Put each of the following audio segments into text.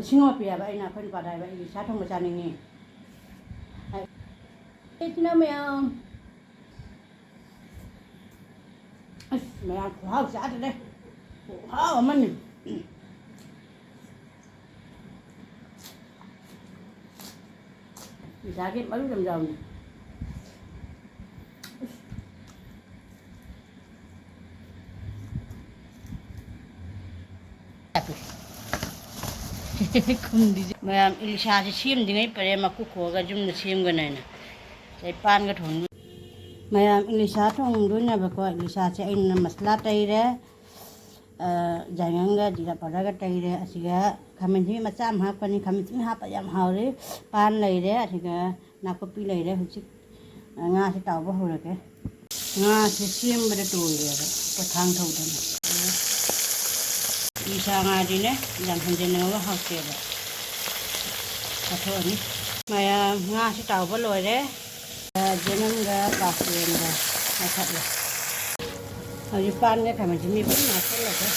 ꯁꯤꯡꯉꯣ ꯄꯤꯌꯦꯕ ꯑꯩꯅ ꯑꯩꯈꯣꯏ ꯅꯨꯄꯥꯗ ꯍꯥꯏꯕ ꯑꯩ ꯁꯥ ꯊꯣꯡꯕ ꯆꯥꯅꯤꯡꯉꯤ ꯑꯩꯅ ꯃꯌꯥꯝ ꯑꯁ ꯃꯌꯥꯝ ꯈꯨꯍꯥꯎ ꯆꯥꯗ꯭ꯔꯦ ꯈꯨꯍꯥꯎ ꯑꯃꯅꯤ ꯏꯁꯥꯒꯤ ꯃꯔꯨ ꯌꯥꯝ ꯌꯥꯎꯅꯤ ꯃꯌꯥꯝ ꯏꯂꯤꯁꯥꯁꯦ ꯁꯦꯝꯗ꯭ꯔꯤꯉꯩ ꯄꯔꯦ ꯃꯀꯨ ꯈꯣꯛꯑꯒ ꯌꯨꯝꯗ ꯁꯦꯝꯒꯅꯦꯅ ꯑꯗꯩ ꯄꯥꯟꯒ ꯊꯣꯡ ꯃꯌꯥꯝ ꯏꯂꯤꯁꯥ ꯊꯣꯡꯗꯣꯏꯅꯦꯕꯀꯣ ꯏꯂꯤꯁꯥꯁꯦ ꯑꯩꯅ ꯃꯁꯂꯥ ꯇꯩꯔꯦ ꯖꯥꯏꯉꯪꯒ ꯖꯤꯔꯥ ꯄꯥꯎꯗꯔꯒ ꯇꯩꯔꯦ ꯑꯁꯤꯒ ꯈꯥꯃꯦꯟꯁꯤꯟꯕꯤ ꯃꯆꯥ ꯑꯃ ꯍꯥꯞꯀꯅꯤ ꯈꯥꯃꯦꯟꯁꯤꯟꯕꯤ ꯍꯥꯞꯄ ꯌꯥꯝ ꯍꯥꯎꯔꯤ ꯄꯥꯟ ꯂꯩꯔꯦ ꯑꯁꯤꯒ ꯅꯥꯀꯨꯞꯄꯤ ꯂꯩꯔꯦ ꯍꯧꯖꯤꯛ ꯉꯥꯁꯦ ꯇꯥꯎꯕ ꯍꯧꯔꯒꯦ ꯉꯥꯁꯦ ꯁꯦꯝꯕꯗ ꯇꯣꯏꯔꯦꯕ ꯄꯣꯊꯥꯡ ꯊꯧꯗꯅ ꯏꯂꯤꯁꯥ ꯉꯥꯗꯤꯅꯦ ꯌꯥꯝ ꯍꯟꯖꯤꯟꯅꯕ ꯍꯥꯎꯇꯦꯕ ꯆꯥꯊꯣꯛꯑꯅꯤ ꯃꯌꯥꯝ ꯉꯥꯁꯦ ꯇꯥꯎꯕ ꯂꯣꯏꯔꯦ ꯖꯦꯅꯝꯒ ꯀꯥꯁꯦꯟꯒ ꯍꯥꯞꯀꯠꯂꯦ ꯍꯧꯖꯤꯛ ꯄꯥꯟꯒ ꯈꯥꯃꯦꯟꯁꯤꯟꯕꯤ ꯄꯨꯟꯅ ꯍꯥꯞꯆꯤꯜꯂꯒ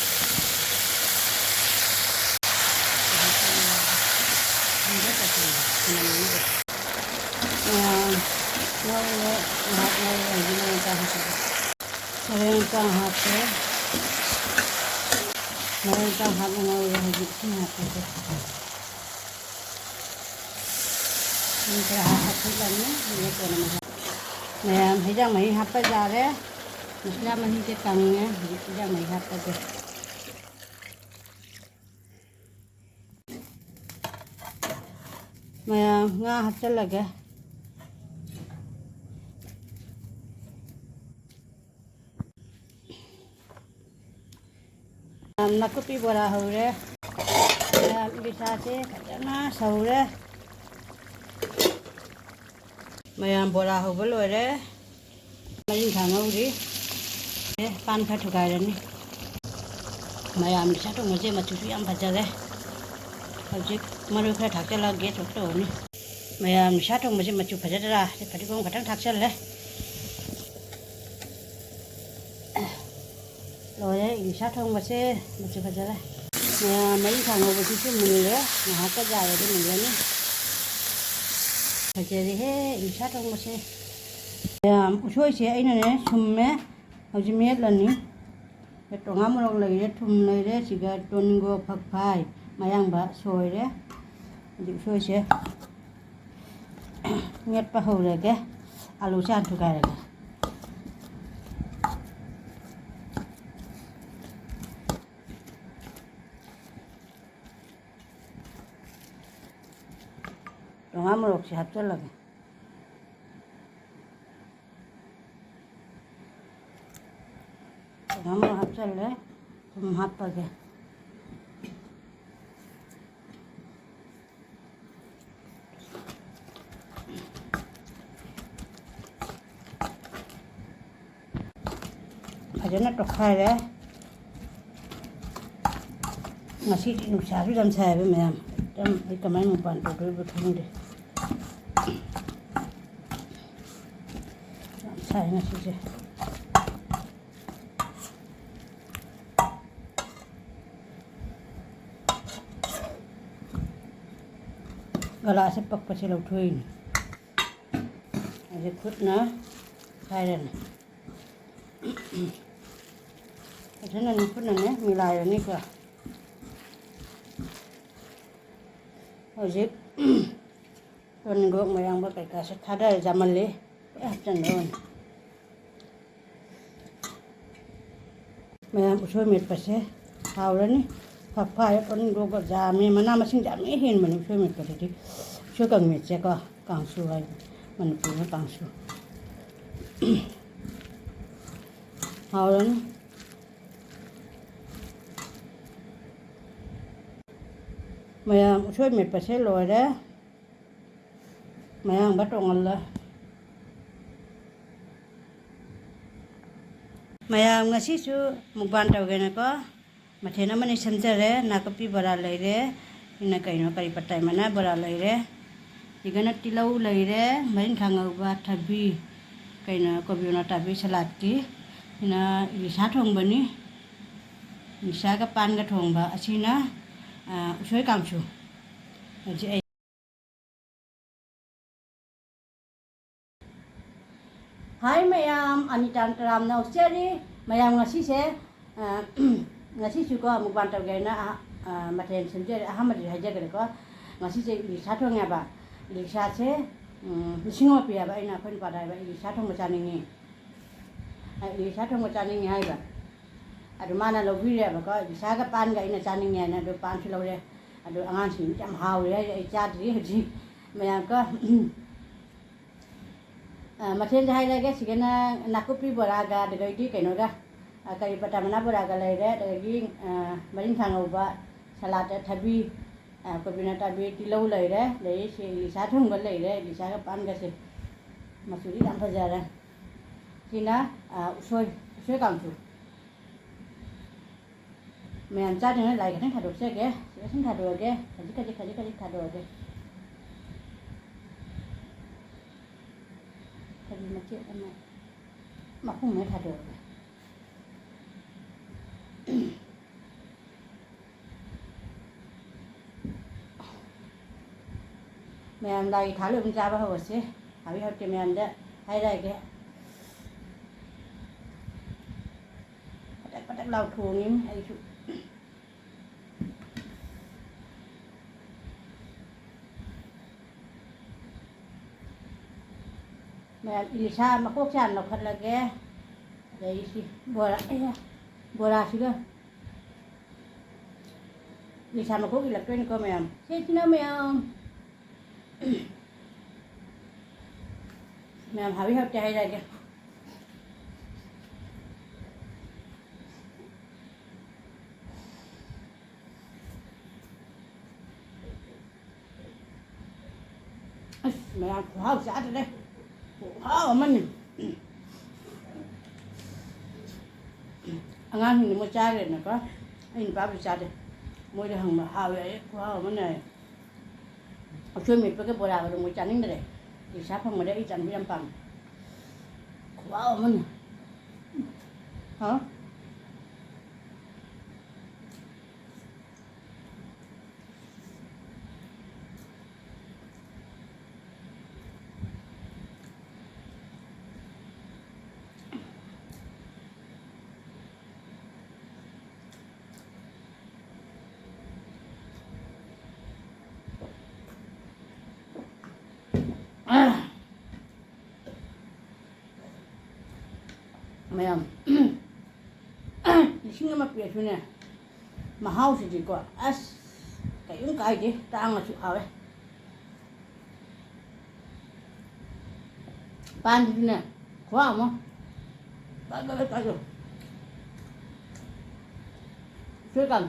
ꯃꯔꯣꯏ ꯍꯥꯞꯄꯦ ꯃꯔꯣꯏ ꯍꯥꯞꯅ ꯉꯧꯔꯦ ꯍꯧꯖꯤꯛ ꯏꯁꯤꯡ ꯍꯥꯞꯄꯒꯦ खरा हफिलनी मैम हिजा मही हाप जारे मसला मही से कंगे हिजा मही हापगे मैम nga हपचलगे नाकुपी बोरा हौरे इलिसा से फजना सौरे मैम बोरा हौबा लोरे मरी खांगौरी पान खा थुगाइरनी मैम इलिसा थोंबसे मचुसु याम फजरे हौजिक मरु खरा थाक्चला गेस थोक्तौनी मैम इलिसा थोंबसे मचु फजदरा फदिगोम खतंग थाक्चले लोरे इलिसा थोंबसे मचु फजरे मैम मरी खांगौबसिसु मुले ngahaka जारे मुलेनी फजरे हे Elisa थोंबसे ma'am उsoise ainane summe hauji metlani tonga morok leire thum leire siga toningo phakphai mayangba soire hauji usoise metpa hourege alu chan thugairege tonga morok se hapchalage हम हपचले तुम हापगे फजना टोखारे ngasi nusa su jam sai be ma'am जम ai kamai mu pan to be thongde sai ngasi je गला से पक पचे लौथोइन अजे खुदना खाइरन अजनन खुदना ने मिलायरनी को अजे टोनिगो मयांग बा कैका से थादा जामले हपचनदोन मयांग उसो मेट पसे हावरनी फफाय टोनिगो को जामे मना मसिंग जामे हेन मनि उसो मेट पसे उसो कंग मेट से को कांसु है मनपुर में कांसु हावरनी मैम उसो मेट पसे लोरे मैम बटोंगल मैम ngasisu mukban tawgena ko mathena mani samjare nakupi bora leire ina kaino kari patai mana bora leire igana tilau leire main khangauba thabi kaina kobiona tabi salad ki ina ilisa thongbani ilisa ka pan ga thongba asina usoi kangsu Hai mayam, ani tantaram na usari mayam ngasih ngasih juga mukbang tergena materi sendiri ahmad haja kerja ngasih satu ngapa lisa singo pia ba ina pun pada ba satu macam ini satu macam ini hai ba ada mana lo bila ba ko lisa ka pan ga ina caning ya na do pan silo le ada angan sini jam hau ya jadi haji mayam ko materi hai lagi sih kena nakupi boraga dengan itu kena dah kali pertama boraga lagi dengan maling thang ubah salad thabi kebina thabi tilau lagi dari si satu hingga lagi di sana pan kasih masuk di dalam pajaran sina usoi kampung mencari dengan lagi kan thadu saya ke saya thadu ke kaji thadu ke tadi macam apa mak pun tak ada mẹ đây thả lượng ra bao giờ hãy học cho mẹ đó hay đây cái bắt đầu thua những hay chút mẹ Lisa mà quốc sản nó thật là ghê đấy gì bora sih kan Lisa mà quốc là trên cơ mẹ thế chứ nó mẹ mẹ hãy học chạy đây kìa mẹ học xã rồi đây của mình anh ăn thì mua chai rồi nè có anh bảo bị chai rồi mua được hàng mà hào vậy của mình này chuyên nghiệp với cái bộ đào rồi mua chai nín đây thì sắp không mà để chăn với làm bằng của mình hả mẹ đi xin mà biết thôi nè mà hao thì chỉ có cái gì ta ăn là chịu hao đấy pan thì nè quá không cái rồi chưa cần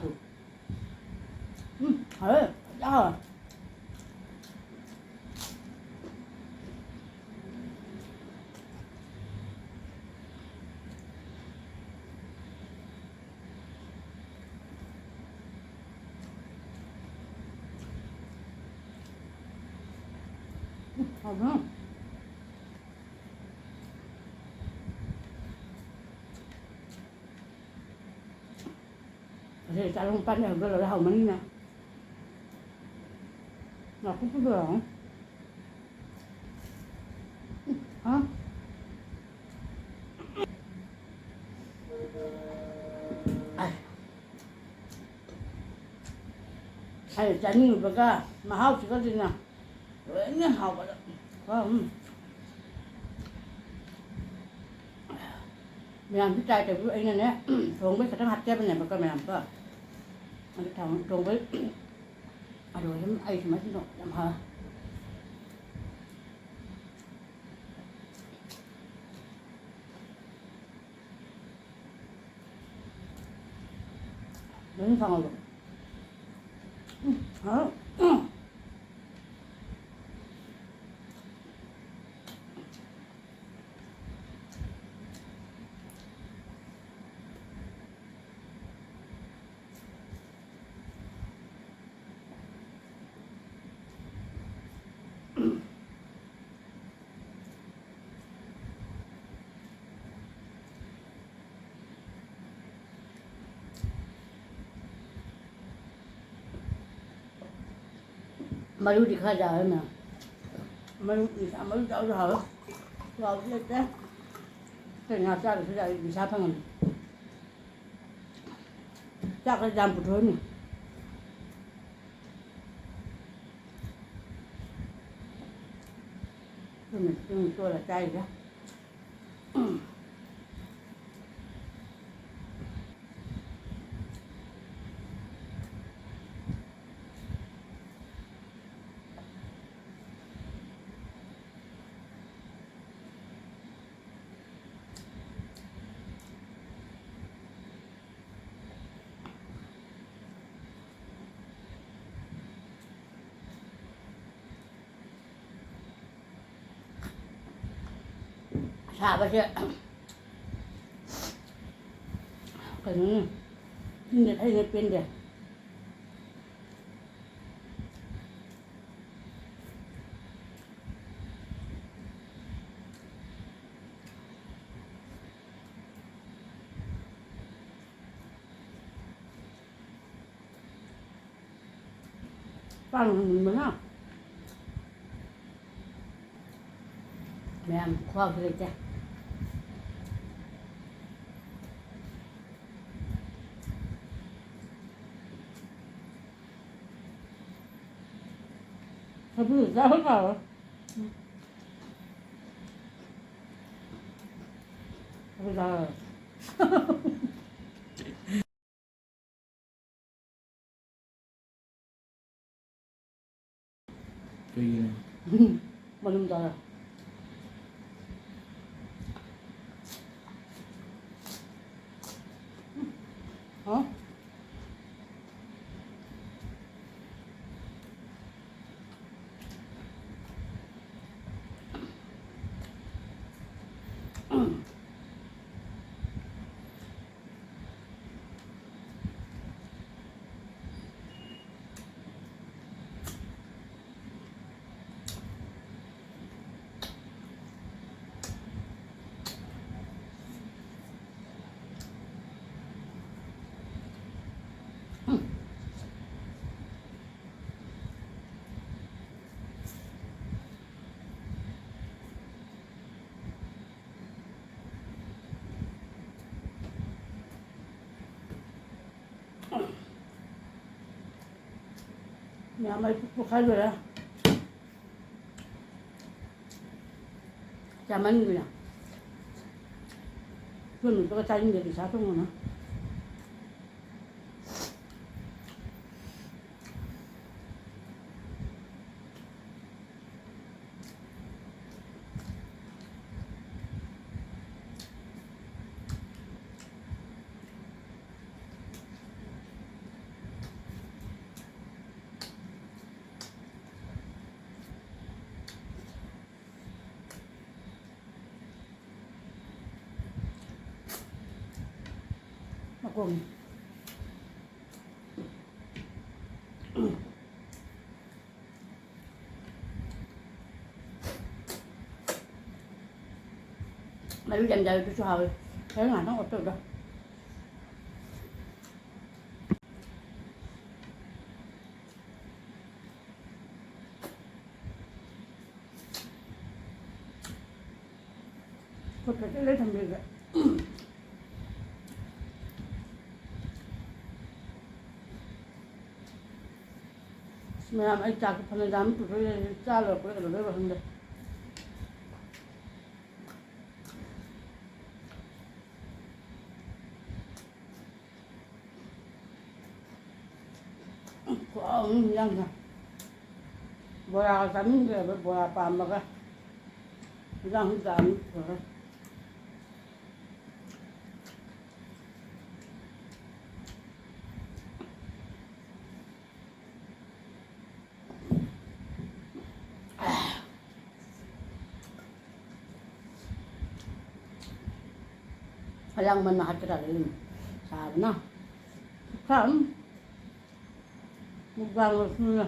rồi đấy đó thì ta không pan được rồi là hồng mình nè ngọt cũng có được không hả ai chả nhiều bữa cả mà học chỉ có gì nè rồi nó học rồi không mình làm cái chai từ anh này nè trộn với cái hạt chơi bên này mà coi mình làm cơ anh thằng trộn với rồi em ai thì mấy cái nọ làm hả đến phòng rồi hả 마루 디 가자 하면 마루 자주 하고 또 아웃let 때 그냥 자를 그자 이 사탕은 자가 잠부터니 그러면 좀 또라 짜이자 사바지 그는 근데 타이네 뺀데 빵은 뭐나 mẹ khoa 그랬지 배불리 싸울까 배불다 저기는 모른다 어? mẹ mày 푹푹하지 그래 짜만 그냥 그건 누가 짜진 데도 자동으로 cùng mà lúc dành giờ tôi cho hồi thế là nó được đâu có thể lấy thành việc vậy mẹ anh chặt cái phần đám tụi tôi cha lợp cái đấy vào không được có ông nhang à bora kami cái bora pam cái răng giảm rồi Halang man nakatiralim. Sabi na. Saan? Magbangot nila.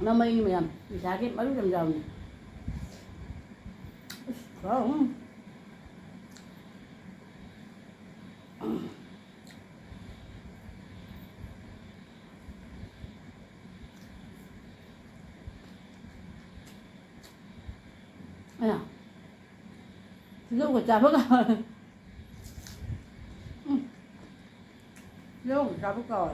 Namay mo yan. Isakit, malulam-lam. Saan? à lúc của cha phước rồi lúc của cha phước rồi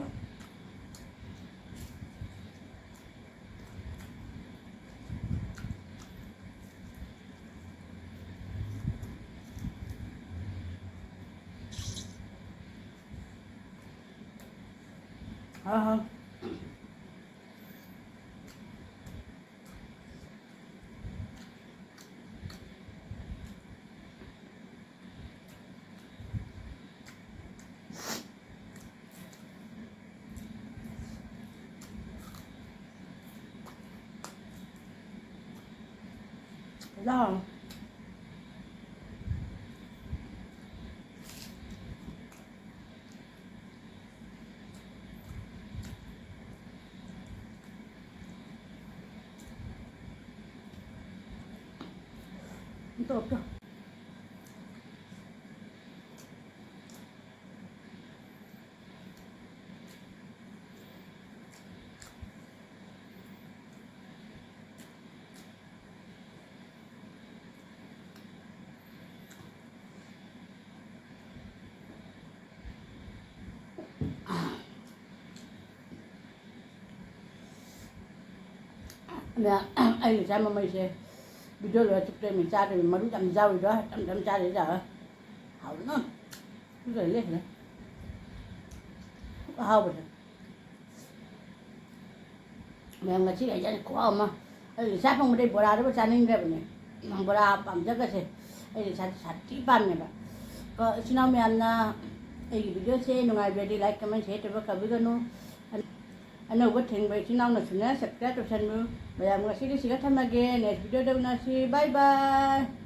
không đó không tốt rồi nè anh xem mà mày xem video rồi chụp trên mình cha thì mình mới chăm rau rồi đó chăm cha để giờ hậu nó rồi lên này hậu rồi mẹ mà chỉ là chân của mà anh sát không đây bữa đó nó cha nên đẹp này mà bữa đó bằng chất cái gì anh sát sát chỉ ban này bà có xin ông mẹ anh video xem ngày về đi like comment share cho các video nó anh nói bất thiện vậy xin ông là subscribe cho channel bây giờ mình sẽ đi xem again next video đâu na si bye bye